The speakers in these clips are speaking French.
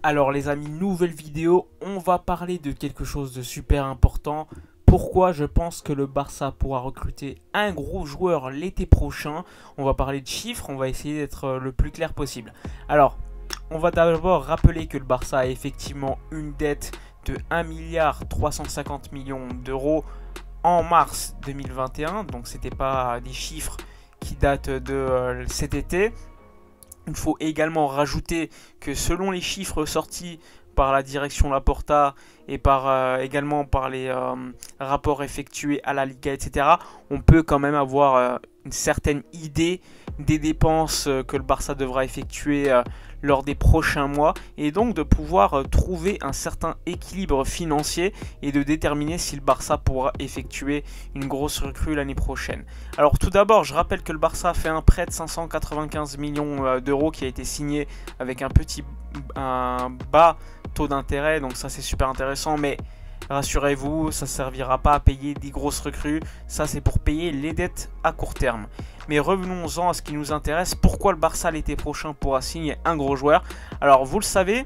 Alors les amis, nouvelle vidéo, on va parler de quelque chose de super important. Pourquoi je pense que le Barça pourra recruter un gros joueur l'été prochain. On va parler de chiffres, on va essayer d'être le plus clair possible. Alors, on va d'abord rappeler que le Barça a effectivement une dette de 1,350 milliard d'euros en mars 2021. Donc c'était pas des chiffres qui datent de cet été. Il faut également rajouter que selon les chiffres sortis par la direction Laporta et également par les rapports effectués à la Liga, etc., on peut quand même avoir une certaine idée des dépenses que le Barça devra effectuer lors des prochains mois et donc de pouvoir trouver un certain équilibre financier et de déterminer si le Barça pourra effectuer une grosse recrue l'année prochaine. Alors tout d'abord, je rappelle que le Barça a fait un prêt de 595 millions d'euros qui a été signé avec un bas taux d'intérêt, donc ça c'est super intéressant, mais rassurez-vous, ça ne servira pas à payer des grosses recrues, ça c'est pour payer les dettes à court terme. Mais revenons-en à ce qui nous intéresse, pourquoi le Barça l'été prochain pourra signer un gros joueur. Alors vous le savez,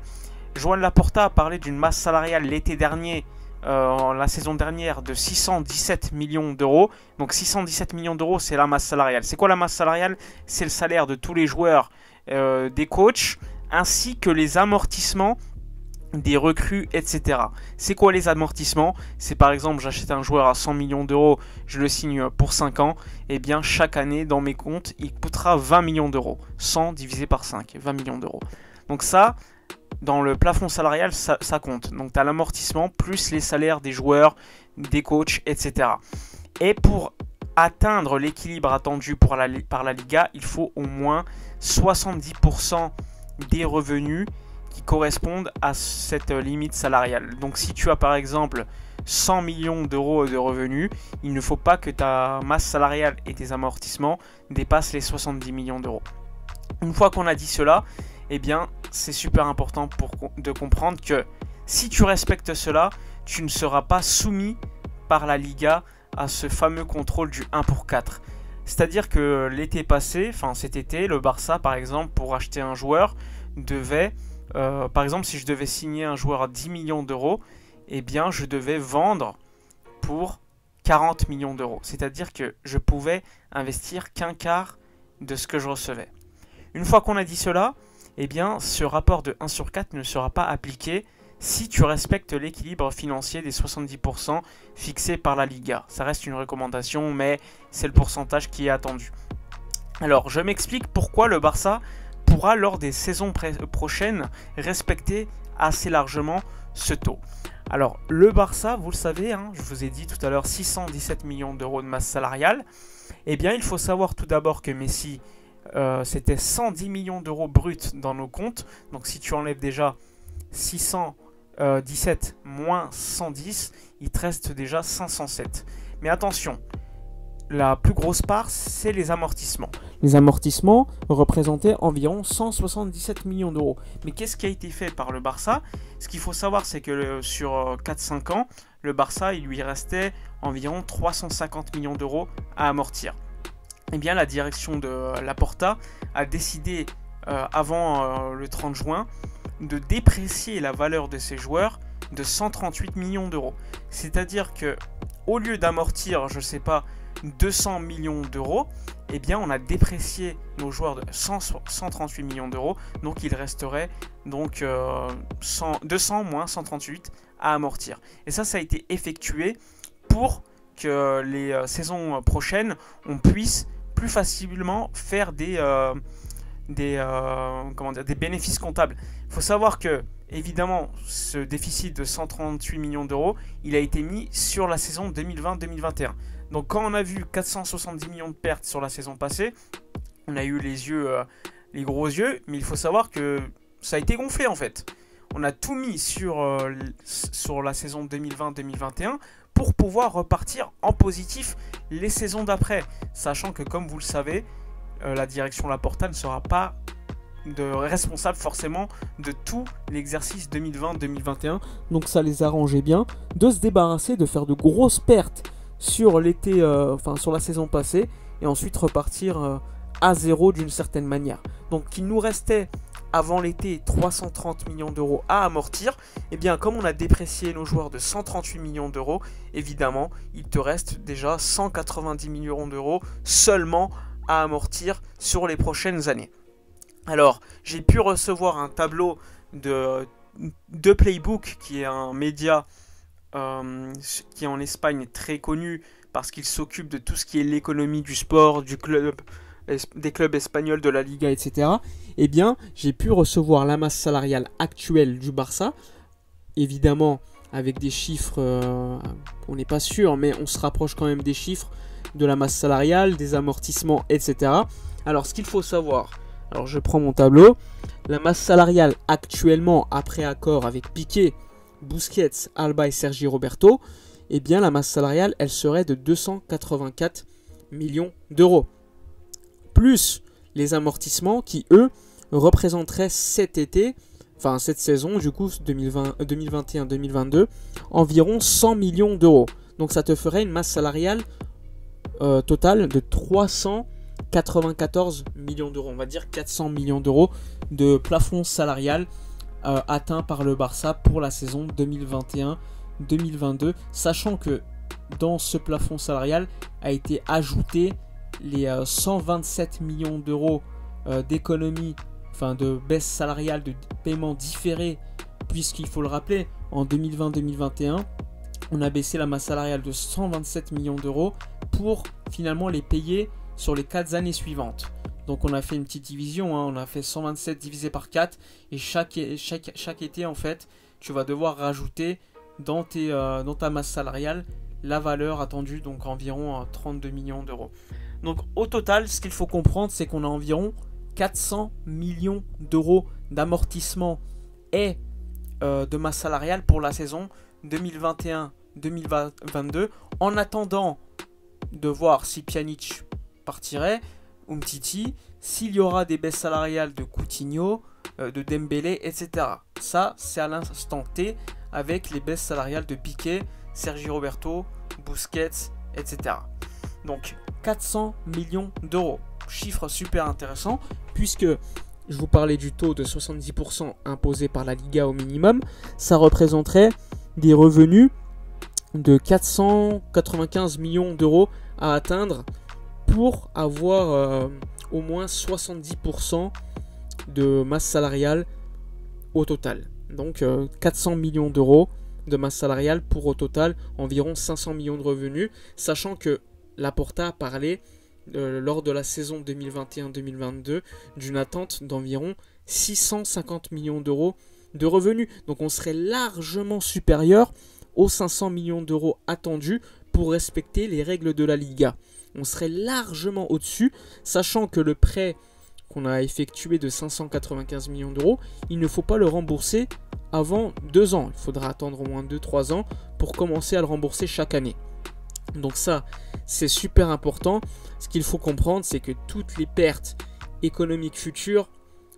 Joan Laporta a parlé d'une masse salariale l'été dernier, la saison dernière, de 617 millions d'euros. Donc 617 millions d'euros, c'est la masse salariale. C'est quoi la masse salariale? C'est le salaire de tous les joueurs, des coachs, ainsi que les amortissements des recrues, etc. C'est quoi les amortissements? C'est par exemple, j'achète un joueur à 100 millions d'euros, je le signe pour 5 ans, et bien chaque année dans mes comptes, il coûtera 20 millions d'euros. 100 divisé par 5, 20 millions d'euros. Donc ça, dans le plafond salarial, ça compte. Donc tu as l'amortissement plus les salaires des joueurs, des coachs, etc. Et pour atteindre l'équilibre attendu par la Liga, il faut au moins 70% des revenus qui correspondent à cette limite salariale. Donc si tu as par exemple 100 millions d'euros de revenus, il ne faut pas que ta masse salariale et tes amortissements dépassent les 70 millions d'euros. Une fois qu'on a dit cela, eh bien c'est super important de comprendre que si tu respectes cela, tu ne seras pas soumis par la Liga à ce fameux contrôle du 1 pour 4. C'est-à-dire que l'été passé, enfin cet été, le Barça par exemple, pour acheter un joueur, devait par exemple, si je devais signer un joueur à 10 millions d'euros, eh bien, je devais vendre pour 40 millions d'euros. C'est-à-dire que je pouvais investir qu'un quart de ce que je recevais. Une fois qu'on a dit cela, eh bien, ce rapport de 1 sur 4 ne sera pas appliqué si tu respectes l'équilibre financier des 70% fixé par la Liga. Ça reste une recommandation, mais c'est le pourcentage qui est attendu. Alors, je m'explique pourquoi le Barça pourra lors des saisons prochaines respecter assez largement ce taux. Alors le Barça, vous le savez, je vous ai dit tout à l'heure 617 millions d'euros de masse salariale. Eh bien il faut savoir tout d'abord que Messi, c'était 110 millions d'euros bruts dans nos comptes. Donc si tu enlèves déjà 617 moins 110, il te reste déjà 507. Mais attention, la plus grosse part, c'est les amortissements. Les amortissements représentaient environ 177 millions d'euros. Mais qu'est-ce qui a été fait par le Barça? Ce qu'il faut savoir, c'est que sur 4-5 ans, le Barça, il lui restait environ 350 millions d'euros à amortir. Eh bien, la direction de Laporta a décidé, avant le 30 juin, de déprécier la valeur de ses joueurs de 138 millions d'euros. C'est-à-dire que, au lieu d'amortir, je ne sais pas, 200 millions d'euros, eh bien on a déprécié nos joueurs de 138 millions d'euros, donc il resterait donc 200 moins 138 à amortir. Et ça a été effectué pour que les saisons prochaines, on puisse plus facilement faire des bénéfices comptables. Il faut savoir que, évidemment, ce déficit de 138 millions d'euros, il a été mis sur la saison 2020-2021. Donc quand on a vu 470 millions de pertes sur la saison passée, on a eu les gros yeux, mais il faut savoir que ça a été gonflé en fait. On a tout mis sur la saison 2020-2021 pour pouvoir repartir en positif les saisons d'après. Sachant que comme vous le savez, la direction Laporta ne sera pas responsable forcément de tout l'exercice 2020-2021. Donc ça les arrangeait bien de se débarrasser, de faire de grosses pertes sur l'été, sur la saison passée, et ensuite repartir à zéro d'une certaine manière. Donc il nous restait avant l'été 330 millions d'euros à amortir, et bien comme on a déprécié nos joueurs de 138 millions d'euros, évidemment, il te reste déjà 190 millions d'euros seulement à amortir sur les prochaines années. Alors, j'ai pu recevoir un tableau de Playbook, qui est un média qui est en Espagne très connu parce qu'il s'occupe de tout ce qui est l'économie du sport, des clubs espagnols, de la Liga, etc. Eh bien, j'ai pu recevoir la masse salariale actuelle du Barça, évidemment avec des chiffres, on n'est pas sûr, mais on se rapproche quand même des chiffres de la masse salariale, des amortissements, etc. Alors, ce qu'il faut savoir, alors je prends mon tableau, la masse salariale actuellement, après accord avec Piqué, Busquets, Alba et Sergi Roberto, eh bien la masse salariale, elle serait de 284 millions d'euros. Plus les amortissements qui, eux, représenteraient cet été, enfin cette saison, du coup 2021-2022, environ 100 millions d'euros. Donc ça te ferait une masse salariale totale de 394 millions d'euros. On va dire 400 millions d'euros de plafond salarial atteint par le Barça pour la saison 2021-2022, sachant que dans ce plafond salarial a été ajouté les 127 millions d'euros d'économie, enfin de baisse salariale, de paiement différé, puisqu'il faut le rappeler, en 2020-2021, on a baissé la masse salariale de 127 millions d'euros pour finalement les payer sur les 4 années suivantes. Donc on a fait une petite division, hein, on a fait 127 divisé par 4 et chaque été en fait tu vas devoir rajouter dans ta masse salariale la valeur attendue, donc environ 32 millions d'euros. Donc au total, ce qu'il faut comprendre, c'est qu'on a environ 400 millions d'euros d'amortissement et de masse salariale pour la saison 2021-2022, en attendant de voir si Pjanic partirait, Umtiti, s'il y aura des baisses salariales de Coutinho, de Dembélé, etc. Ça, c'est à l'instant T avec les baisses salariales de Piqué, Sergi Roberto, Busquets, etc. Donc 400 millions d'euros. Chiffre super intéressant, puisque je vous parlais du taux de 70% imposé par la Liga au minimum. Ça représenterait des revenus de 495 millions d'euros à atteindre pour avoir au moins 70% de masse salariale au total. Donc 400 millions d'euros de masse salariale pour au total environ 500 millions de revenus, sachant que Laporta a parlé lors de la saison 2021-2022 d'une attente d'environ 650 millions d'euros de revenus. Donc on serait largement supérieur aux 500 millions d'euros attendus pour respecter les règles de la Liga. On serait largement au-dessus, sachant que le prêt qu'on a effectué de 595 millions d'euros, il ne faut pas le rembourser avant 2 ans. Il faudra attendre au moins 2-3 ans pour commencer à le rembourser chaque année. Donc ça, c'est super important. Ce qu'il faut comprendre, c'est que toutes les pertes économiques futures,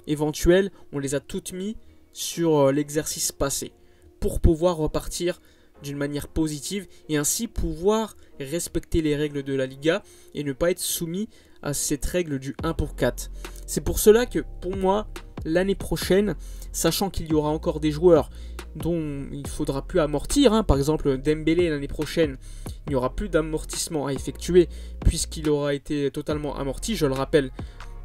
éventuelles, on les a toutes mis sur l'exercice passé pour pouvoir repartir d'une manière positive et ainsi pouvoir respecter les règles de la Liga et ne pas être soumis à cette règle du 1 pour 4. C'est pour cela que pour moi, l'année prochaine, sachant qu'il y aura encore des joueurs dont il faudra plus amortir, par exemple Dembélé l'année prochaine, il n'y aura plus d'amortissement à effectuer puisqu'il aura été totalement amorti. Je le rappelle,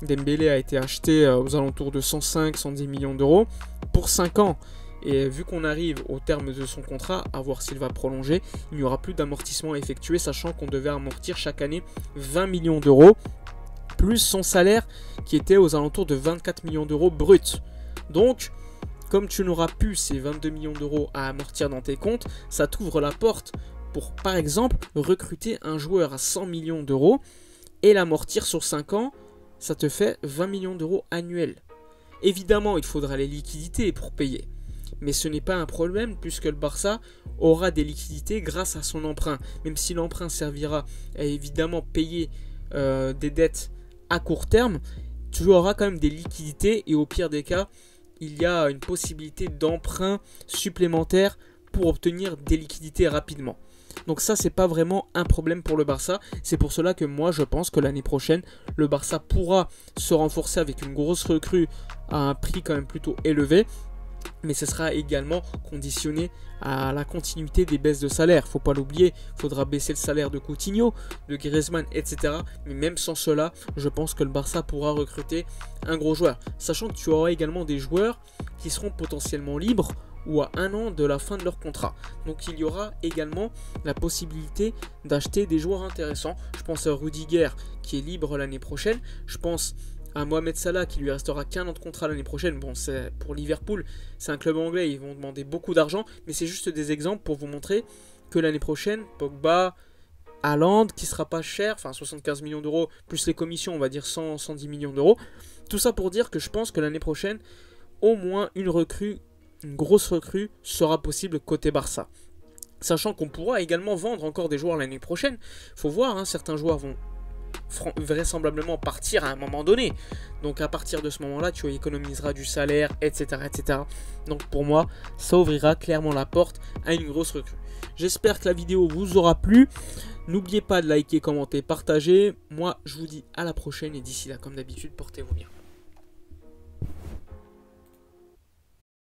Dembélé a été acheté aux alentours de 105-110 millions d'euros pour 5 ans. Et vu qu'on arrive au terme de son contrat, à voir s'il va prolonger, il n'y aura plus d'amortissement à effectuer, sachant qu'on devait amortir chaque année 20 millions d'euros, plus son salaire qui était aux alentours de 24 millions d'euros bruts. Donc, comme tu n'auras plus ces 22 millions d'euros à amortir dans tes comptes, ça t'ouvre la porte pour, par exemple, recruter un joueur à 100 millions d'euros et l'amortir sur 5 ans, ça te fait 20 millions d'euros annuels. Évidemment, il faudra les liquidités pour payer. Mais ce n'est pas un problème puisque le Barça aura des liquidités grâce à son emprunt. Même si l'emprunt servira à évidemment payer des dettes à court terme, tu auras quand même des liquidités et au pire des cas, il y a une possibilité d'emprunt supplémentaire pour obtenir des liquidités rapidement. Donc ça, c'est pas vraiment un problème pour le Barça. C'est pour cela que moi, je pense que l'année prochaine, le Barça pourra se renforcer avec une grosse recrue à un prix quand même plutôt élevé. Mais ce sera également conditionné à la continuité des baisses de salaire. Faut pas l'oublier, il faudra baisser le salaire de Coutinho, de Griezmann, etc. Mais même sans cela, je pense que le Barça pourra recruter un gros joueur. Sachant que tu auras également des joueurs qui seront potentiellement libres ou à 1 an de la fin de leur contrat. Donc il y aura également la possibilité d'acheter des joueurs intéressants. Je pense à Rudiger qui est libre l'année prochaine. Je pense à Mohamed Salah qui lui restera qu'1 an de contrat l'année prochaine. Bon, c'est pour Liverpool, c'est un club anglais, ils vont demander beaucoup d'argent, mais c'est juste des exemples pour vous montrer que l'année prochaine, Pogba, Haaland qui sera pas cher, enfin 75 millions d'euros plus les commissions, on va dire 110 millions d'euros. Tout ça pour dire que je pense que l'année prochaine, au moins une grosse recrue sera possible côté Barça. Sachant qu'on pourra également vendre encore des joueurs l'année prochaine. Faut voir, hein, certains joueurs vont vraisemblablement partir à un moment donné. Donc à partir de ce moment-là, tu économiseras du salaire, etc., etc. Donc pour moi, ça ouvrira clairement la porte à une grosse recrue. J'espère que la vidéo vous aura plu. N'oubliez pas de liker, commenter, partager. Moi, je vous dis à la prochaine et d'ici là, comme d'habitude, portez-vous bien.